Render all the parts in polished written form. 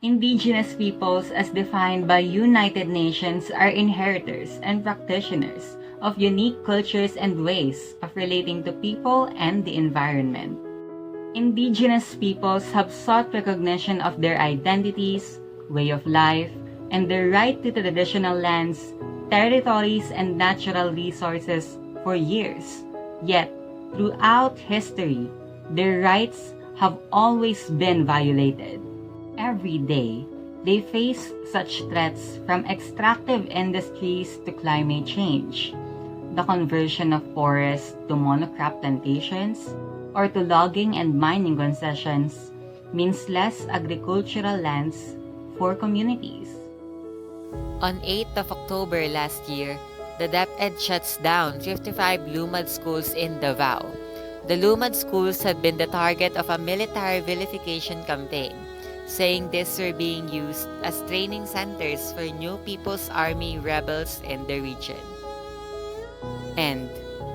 Indigenous peoples as defined by United Nations are inheritors and practitioners of unique cultures and ways of relating to people and the environment. Indigenous peoples have sought recognition of their identities, way of life, and their right to traditional lands, territories, and natural resources for years. Yet, throughout history, their rights have always been violated. Every day, they face such threats from extractive industries to climate change, the conversion of forests to monocrop plantations, or to logging and mining concessions means less agricultural lands for communities. On 8th of October last year, the DepEd shuts down 55 Lumad schools in Davao. The Lumad schools had been the target of a military vilification campaign, saying these were being used as training centers for new People's Army rebels in the region. And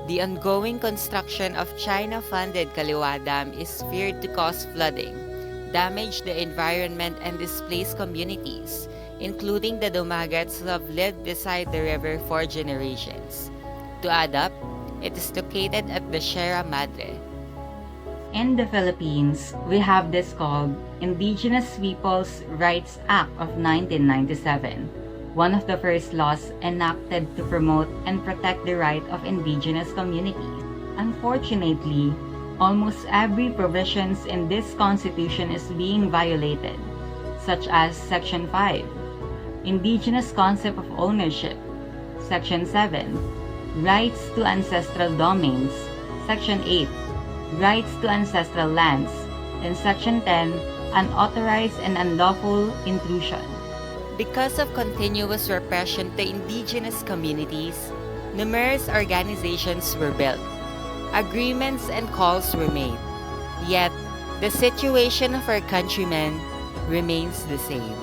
the ongoing construction of China-funded Kaliwa Dam is feared to cause flooding, damage the environment, and displace communities, including the Dumagats who have lived beside the river for generations. To add up, it is located at the Sierra Madre. In the Philippines, we have this called Indigenous Peoples' Rights Act of 1997, one of the first laws enacted to promote and protect the right of indigenous communities. Unfortunately, almost every provision in this constitution is being violated, such as Section 5, Indigenous Concept of Ownership, Section 7, Rights to Ancestral Domains, Section 8, Rights to Ancestral Lands, and Section 10, Unauthorized and Unlawful Intrusion. Because of continuous repression to indigenous communities, numerous organizations were built. Agreements and calls were made. Yet, the situation of our countrymen remains the same.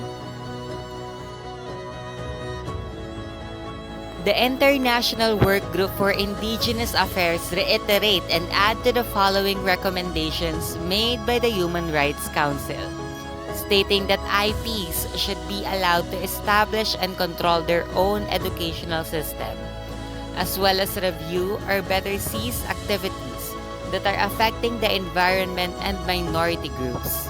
The International Work Group for Indigenous Affairs reiterate and add to the following recommendations made by the Human Rights Council, stating that IPs should be allowed to establish and control their own educational system, as well as review or better cease activities that are affecting the environment and minority groups.